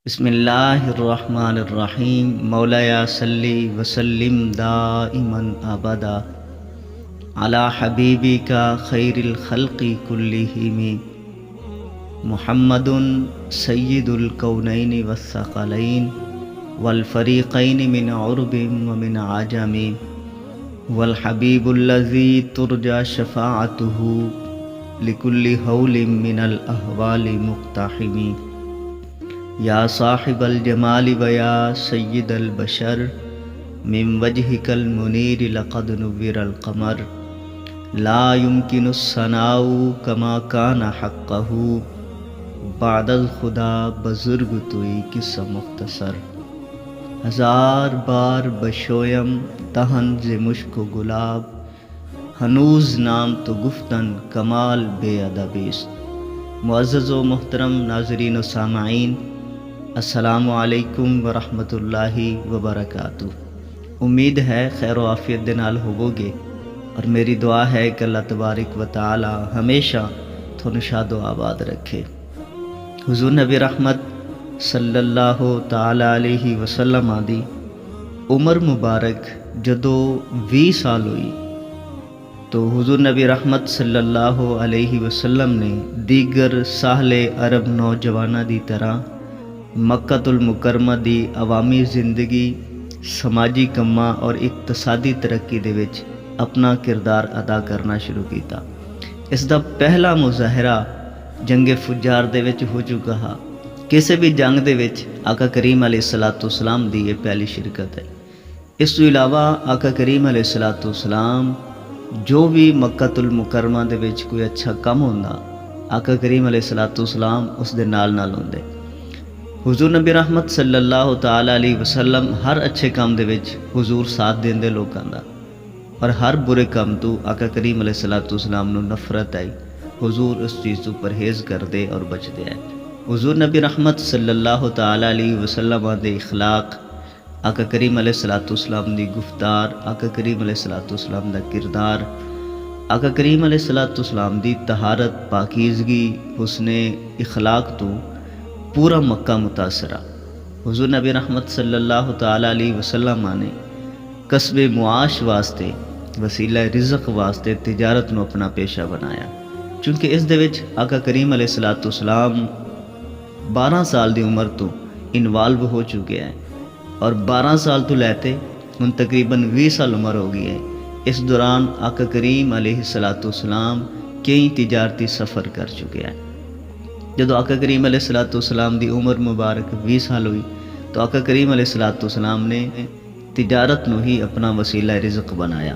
بسم اللہ الرحمن الرحیم مولایا صلی وسلم دائما ابدا علی حبیبی کا خیر الخلق کلہم محمد سید الکونین والثقلین والفریقین من عرب ومن عجم والحبیب الذی ترجى شفاعته لكل حول من الاحوال مقتحم یا صاحب الجمال ویا سید البشر من وجهك المنیر لقد نور القمر لا يمكن الثناء كما كان حقه بعد الخدا بزرگ توئی قصہ مختصر ہزار بار بشویم دہن ز مشک و گلاب ہنوز نام تو گفتن کمال بے ادبیست۔ معزز و محترم ناظرین و سامعین، السلام علیکم ورحمۃ اللہ وبرکاتہ۔ امید ہے خیر و عافیت دے نال ہوو گے، اور میری دعا ہے کہ اللہ تبارک و تعالی ہمیشہ تھانوں شاد و آباد رکھے۔ حضور نبی رحمت صلی اللہ تعالی علیہ وسلم دی عمر مبارک جدو 20 سال ہوئی تو حضور نبی رحمت صلی اللہ علیہ وسلم نے دیگر ساحل عرب نوجواناں دی طرح مکہ المکرمہ دی عوامی زندگی، سماجی کماں اور اقتصادی ترقی دے وچ اپنا کردار ادا کرنا شروع کیتا۔ اس دا پہلا مظاہرہ جنگ فجار دے وچ ہو چکا ہے۔ کسی بھی جنگ دے وچ آقا کریم علیہ الصلوۃ والسلام دی یہ پہلی شرکت ہے۔ اس تو علاوہ آقا کریم علیہ الصلوۃ والسلام جو بھی مکہ المکرمہ دے وچ کوئی اچھا کم ہوندا، آقا کریم علیہ الصلوۃ والسلام اس دے نال ہوندے۔ حضور نبی رحمت صلی اللہ تعالی علیہ وسلم ہر اچھے کام دے وچ حضور ساتھ دیندے لوکاں دا، اور ہر برے کام تو آقا کریم علیہ الصلوۃ والسلام نو نفرت آئی، حضور اس چیز تو پرہیز کردے اور بچدے آئے۔ حضور نبی رحمت صلی اللہ تعالی علیہ وسلم دے اخلاق، آقا کریم علیہ الصلوۃ والسلام دی گفتار، آقا کریم علیہ الصلوۃ والسلام دا کردار، آقا کریم علیہ الصلوۃ والسلام دی طہارت، پاکیزگی، حسن اخلاق تو پورا مکہ متاثرہ۔ حضور نبی رحمت صلی اللہ تعالی علیہ وسلم نے کسب معاش واسطے، وسیلہ رزق واسطے تجارت نو اپنا پیشہ بنایا، چونکہ اس دے وچ آقا کریم علیہ الصلوۃ والسلام 12 سال دی عمر تو انوالو ہو چکے ہیں، اور 12 سال تو لیتے ہن تقریباً 20 سال عمر ہو گئی ہے۔ اس دوران آقا کریم علیہ الصلوۃ والسلام کئی تجارتی سفر کر چکے ہیں۔ جدو آقا کریم علیہ الصلوۃ والسلام دی عمر مبارک 20 سال ہوئی تو آقا کریم علیہ الصلوۃ والسلام نے تجارت نو ہی اپنا وسیلہ رزق بنایا۔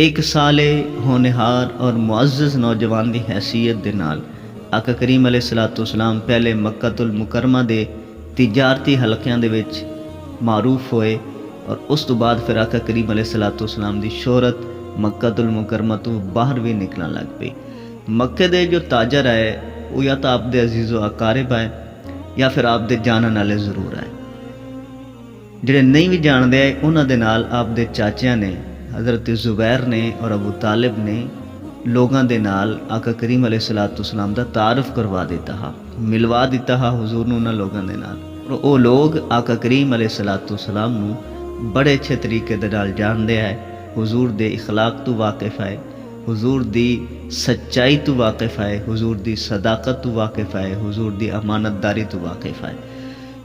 ایک صالح ہونہار اور معزز نوجوان دی حیثیت دے نال آقا کریم علیہ الصلوۃ والسلام پہلے مکہ المکرمہ دے تجارتی حلقیاں دے وچ معروف ہوئے، اور اس تو بعد پھر آقا کریم علیہ الصلوۃ والسلام دی شہرت مکہ المکرمہ تو باہر بھی نکلن لگ پئی۔ مکے دے جو تاجر ہے وہ یا تو آپ دے عزیز و اقارب ہے یا پھر آپ دے جانن والے ضرور ہے۔ جڑے نہیں بھی جان دے انہاں دے نال آپ دے چاچیاں نے، حضرت زبیر نے اور ابو طالب نے لوگاں دے نال آقا کریم علیہ الصلوۃ والسلام دا تعارف کروا دیتا ہا، ملوا دیتا ہا حضور نو انہاں لوگاں دے نال، اور او لوگ آقا کریم علیہ الصلوۃ والسلام نو بڑے اچھے طریقے دے نال جان دے ہے، حضور دے اخلاق تو واقف ہے، حضور دی سچائی تو واقف ہے، حضور دی صداقت تو واقف ہے، حضور دی امانت داری تو واقف ہے۔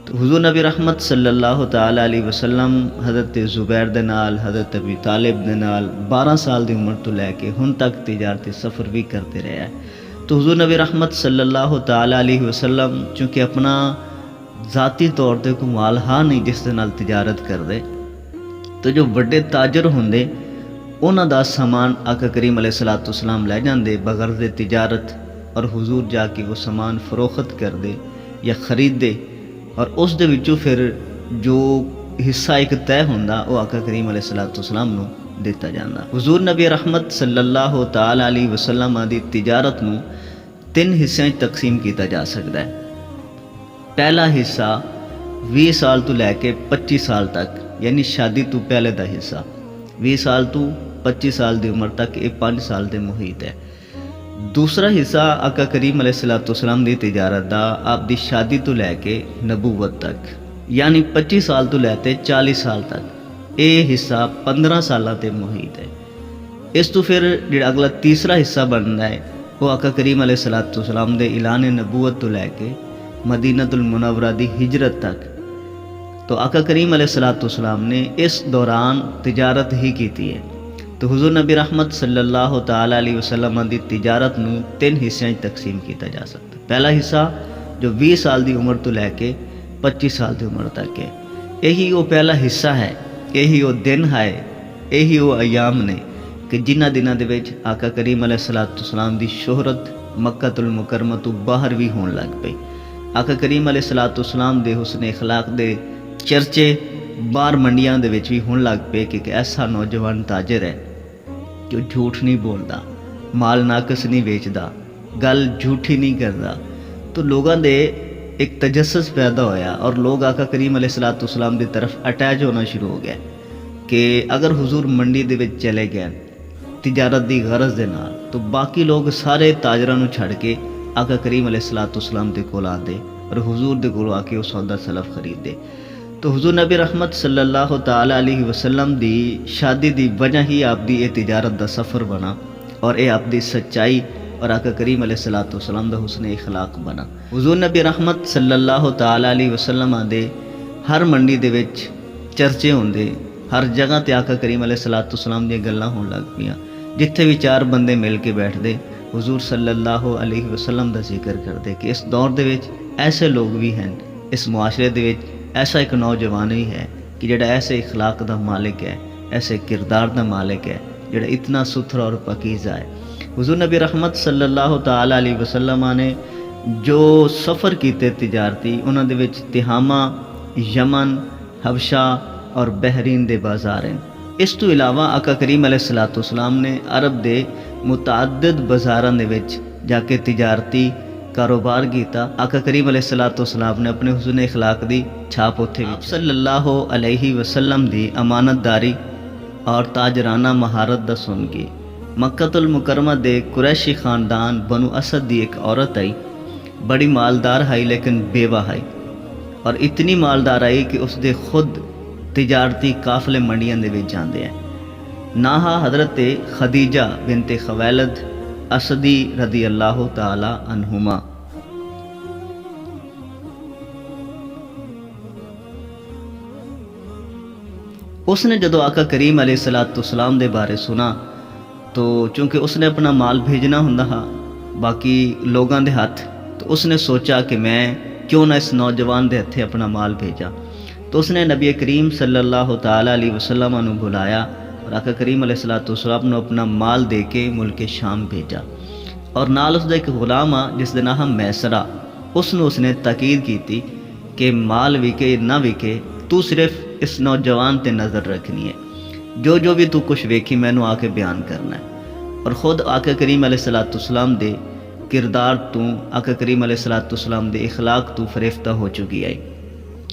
تو حضور نبی رحمت صلی اللہ تعالی علیہ وسلم حضرت زبیر دے نال، حضرت ابی طالب دے نال 12 سال دی عمر تو لے کے ہن تک تجارتی سفر بھی کرتے رہے ہیں۔ تو حضور نبی رحمت صلی اللہ تعالی علیہ وسلم چونکہ اپنا ذاتی طور تے کوئی مال ہاں نہیں جس دے نال تجارت کر دے، تو جو بڑے تاجر ہوندے انہاں دا سامان آقا کریم علیہ الصلوۃ والسلام لے جاندے بغرض تجارت، اور حضور جا کے وہ سامان فروخت کر دے یا خرید دے، اور اس دے وچوں پھر جو حصہ ایک طے ہوندا وہ آقا کریم علیہ الصلوۃ والسلام نو دیتا جاندا۔ حضور نبی رحمت صلی اللہ تعالی علیہ وسلم دی تجارت نو 3 حصے تقسیم کیتا جا سکتا ہے۔ پہلا حصہ 20 سال تو لے کے 25 سال تک، یعنی شادی تو پہلے دا حصہ، 20 سال تو 25 سال دی عمر تک یہ 5 سال دے محیط ہے۔ دوسرا حصہ آقا کریم علیہ الصلوۃ والسلام دی تجارت دا آپ دی شادی تو لے کے نبوت تک، یعنی 25 سال تو لے تے 40 سال تک، یہ حصہ 15 سالاں تے محیط ہے۔ اس تو پھر جڑا اگلا تیسرا حصہ بنتا ہے وہ آقا کریم علیہ الصلوۃ والسلام دے اعلان نبوت تو لے کے مدینہ المنورہ دی ہجرت تک۔ تو آقا کریم علیہ الصلوۃ والسلام نے اس دوران تجارت ہی کیتی ہے۔ تو حضور نبی رحمت صلی اللہ تعالی علیہ وسلم دی تجارت نو 3 حصوں تقسیم کیتا جا سکتا ہے۔ پہلا حصہ جو 20 سال دی عمر تو لے کے 25 سال دی عمر تک ہے، یہی وہ پہلا حصہ ہے، یہی وہ دن ہے، یہی وہ ایام نے کہ جنہ دنوں دے وچ آقا کریم علیہ الصلوۃ والسلام دی شہرت مکہ المکرمہ تو باہر بھی ہون لگ پئی۔ آقا کریم علیہ الصلوۃ والسلام دے حسن اخلاق دے چرچے باہر منڈیاں دے وچ بھی ہون لگ پے کہ ایک ایسا نوجوان تاجر ہے جو جھوٹ نہیں بولدا، مال ناقص نہیں بیچدا، گل جھوٹی نہیں کردا۔ تو لوگاں دے ایک تجسس پیدا ہویا اور لوگ آقا کریم علیہ الصلوۃ والسلام دی طرف اٹیچ ہونا شروع ہو گیا کہ اگر حضور منڈی دے وچ چلے گئے تجارت دی غرض دے نال تو باقی لوگ سارے تاجراں نو چھڑ کے آقا کریم علیہ الصلوۃ والسلام دے کول آندے اور حضور دے کول آ کے اس سودا سلف خریدے۔ تو حضور نبی رحمت صلی اللہ تعالی علیہ وسلم دی شادی دی وجہ ہی آپ دی یہ تجارت دا سفر بنا اور یہ آپ دی سچائی اور آقا کریم علیہ الصلوۃ والسلام دا حسن اخلاق بنا۔ حضور نبی رحمت صلی اللہ تعالی علیہ وسلم دے ہر منڈی دے وچ چرچے ہوندے، ہر جگہ تے آقا کریم علیہ الصلوۃ والسلام دی گلاں ہون لگ پیاں، جتھے بھی 4 بندے مل کے بیٹھ دے حضور صلی اللہ علیہ وسلم دا ذکر کردے کہ اس دور دے وچ ایسے لوگ بھی ہیں، اس معاشرے دے وچ ایسا ایک نوجوان بھی ہے کہ جڑا ایسے اخلاق دا مالک ہے، ایسے کردار دا مالک ہے، جڑا اتنا ستھرا اور پاکیزہ ہے۔ حضور نبی رحمت صلی اللہ تعالی علیہ وسلم نے جو سفر کیتے تجارتی انہاں دے وچ تہامہ، یمن، حبشہ اور بحرین دے بازار ہیں۔ اس تو علاوہ آقا کریم علیہ الصلوۃ والسلام نے عرب دے متعدد بازاراں دے وچ جا کے تجارتی کاروبار کیتا۔ آقا کریم علیہ الصلوۃ والسلام نے اپنے حسن اخلاق دی چھاپ اتھے بھی صلی اللہ علیہ وسلم دی امانت داری اور تاجرانہ مہارت دا سن کے مکہ المکرمہ دے قریشی خاندان بنو اسد دی ایک عورت آئی، بڑی مالدار آئی لیکن بیوہ آئی، اور اتنی مالدار آئی کہ اس دے خود تجارتی قافلے منڈیاں دے وچ جاندے ہیں۔ ناہا حضرت خدیجہ بنت خویلد اسدی رضی اللہ تعالی عنہما۔ اس نے جدو آقا کریم علیہ الصلوۃ والسلام دے بارے سنا تو چونکہ اس نے اپنا مال بھیجنا ہوندا ہا باقی لوگاں دے ہاتھ، تو اس نے سوچا کہ میں کیوں نہ اس نوجوان دے ہتھے اپنا مال بھیجا۔ تو اس نے نبی کریم صلی اللہ تعالی علیہ وسلم نو بلایا اور آقا کریم علیہ الصلوۃ والسلام نو اپنا مال دے کے ملک شام بھیجا، اور نال اس دا ایک غلام آ جس دا نام میسرہ، اس نے تاکید کیتی کہ مال وکے نہ وکے تو صرف اس نوجوان تے نظر رکھنی ہے، جو بھی تو کچھ ویکھی مینوں آ کے بیان کرنا ہے۔ اور خود آقا کریم علیہ الصلوۃ والسلام دے کردار تو، آقا کریم علیہ الصلوۃ والسلام دے اخلاق تو فریفتہ ہو چکی ہے۔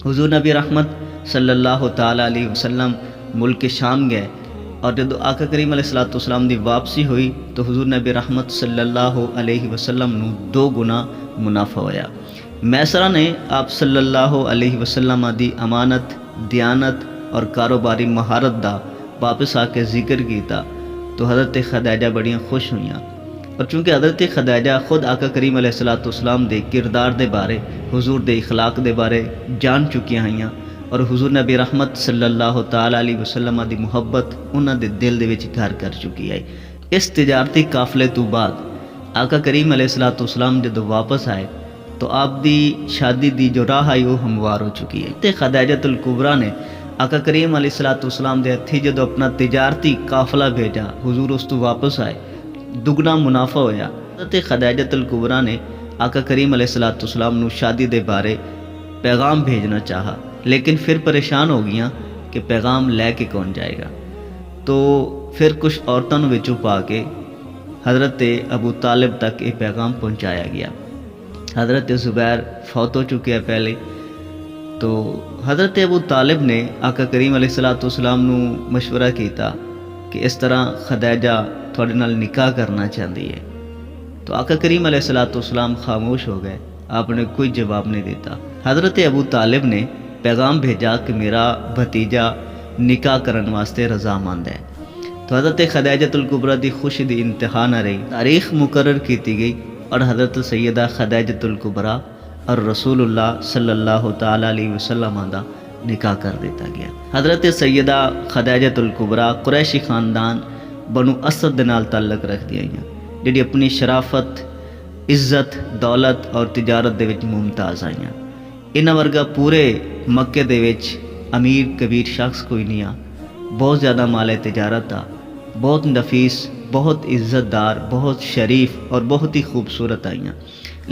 حضور نبی رحمت صلی اللہ تعالی علیہ وسلم ملک شام گئے، اور جب آقا کریم علیہ الصلوۃ والسلام دی واپسی ہوئی تو حضور نبی رحمت صلی اللہ علیہ وسلم نو 2 گنا منافع ہویا۔ میسرہ نے آپ صلی اللہ علیہ وسلم دی امانت، دیانت اور کاروباری مہارت دا واپس آ کے ذکر کیتا تو حضرت خدیجہ بڑیاں خوش ہوئیاں، اور چونکہ حضرت خدیجہ خود آقا کریم علیہ الصلوۃ والسلام دے کردار دے بارے، حضور دے اخلاق دے بارے جان چکیاں ہوئیاں، اور حضور نبی رحمت صلی اللہ تعالی علیہ وسلم دی محبت انہاں دے دل دے وچ گھر کر چکی ہے۔ اس تجارتی قافلے تو بعد آقا کریم علیہ الصلوۃ والسلام جدو واپس آئے تو آپ دی شادی دی جو راہ آئی وہ ہموار ہو چکی ہے۔ تے خدیجہ الکبریٰ نے آقا کریم علیہ الصلوۃ والسلام دے ہتھی جدو اپنا تجارتی قافلہ بھیجا، حضور اس تو واپس آئے، دگنا منافع ہویا۔ حضرت خدیجہ الکبریٰ نے آقا کریم علیہ الصلوۃ والسلام نو شادی دے بارے پیغام بھیجنا چاہا، لیکن پھر پریشان ہو گیاں کہ پیغام لے کے کون جائے گا، تو پھر کچھ عورتوں وچوں پا کے حضرت ابو طالب تک یہ پیغام پہنچایا گیا۔ حضرت زبیر فوت ہو چکے ہیں پہلے، تو حضرت ابو طالب نے آقا کریم علیہ الصلوۃ والسلام نو مشورہ کیتا کہ اس طرح خدیجہ تھوڑے نال نکاح کرنا چاہتی ہے، تو آقا کریم علیہ السلام خاموش ہو گئے، آپ نے کوئی جواب نہیں دیتا۔ حضرت ابو طالب نے پیغام بھیجا کہ میرا بھتیجا نکاح کرن واسطے رضامند ہے۔ تو حضرت خدیجۃ الکبریٰ دی خوشی دی انتہا نہ رہی، تاریخ مقرر کیتی گئی اور حضرت سیدہ خدیجۃ الکبریٰ اور رسول اللہ صلی اللہ تعالیٰ علیہ وسلم دا نکاح کر دیتا گیا۔ حضرت سیدہ خدیجۃ الکبریٰ قریشی خاندان بنو اسد دے نال تعلق رکھ دیا ہیں، جڑی اپنی شرافت، عزت، دولت اور تجارت دے وچ ممتاز آئیاں۔ انہاں ورگا پورے مکے دے وچ امیر کبیر شخص کوئی نہیں آ، بہت زیادہ مال تجارت آ، بہت نفیس، بہت عزت دار، بہت شریف اور بہت ہی خوبصورت آئیاں۔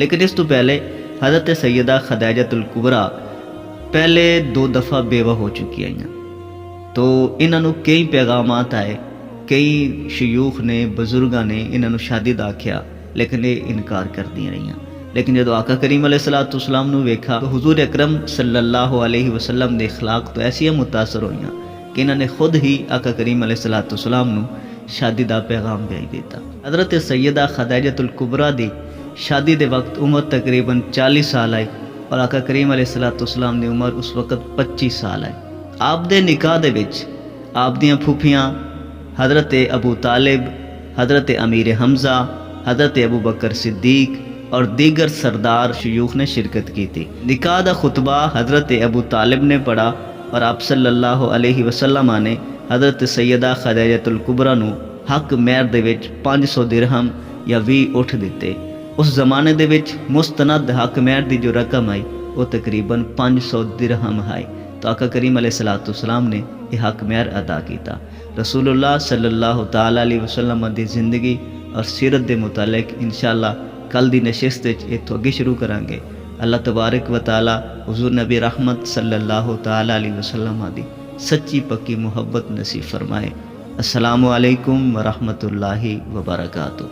لیکن اس تو پہلے حضرت سیدہ خدیجۃ الکبریٰ پہلے 2 دفعہ بیوہ ہو چکی آئیاں۔ تو انہاں نو کئی پیغامات آئے، کئی شیوخ نے، بزرگاں نے انہاں نو شادی دا آکھیا، لیکن یہ انکار کر دی رہیاں۔ لیکن جدو آقا کریم علیہ السلام نو ویکھا تو حضور اکرم صلی اللہ علیہ وسلم دے اخلاق تو ایسیاں متاثر ہوئیاں کہ انہوں نے خود ہی آقا کریم علیہ السلام نو شادی دا پیغام بھیج دیتا۔ حضرت سیدہ خدیجۃ الکبریٰ دی شادی دے وقت عمر تقریباً 40 سال آئی اور آقا کریم علیہ السلام دی عمر اس وقت 25 سال آئی۔ آپ دے نکاح دے وچ آپ دیاں پھوپھیاں حضرت ابو طالب، حضرت امیر حمزہ، حضرت ابو بکر صدیق اور دیگر سردار شیوخ نے شرکت کی تھی۔ نکاح دا خطبہ حضرت ابو طالب نے پڑھا اور آپ صلی اللہ علیہ وسلم نے حضرت سیدہ خدیجۃ الکبریٰ نو حق مہر دے وچ 500 درہم یا 20 اٹھ دیتے۔ اس زمانے دے وچ مستند حق مہر دی جو رقم آئی وہ تقریباً 500 درہم آئی۔ تو آقا کریم علیہ السلام نے یہ حق مہر ادا کیتا۔ رسول اللہ صلی اللہ تعالیٰ علیہ وسلم دی زندگی اور سیرت دے متعلق انشاءاللہ کل دی نشست اتو اگے شروع کریں گے۔ اللہ تبارک و تعالی حضور نبی رحمت صلی اللہ تعالیٰ علیہ وسلم دی سچی پکی محبت نصیب فرمائے۔ السلام علیکم ورحمۃ اللہ وبرکاتہ۔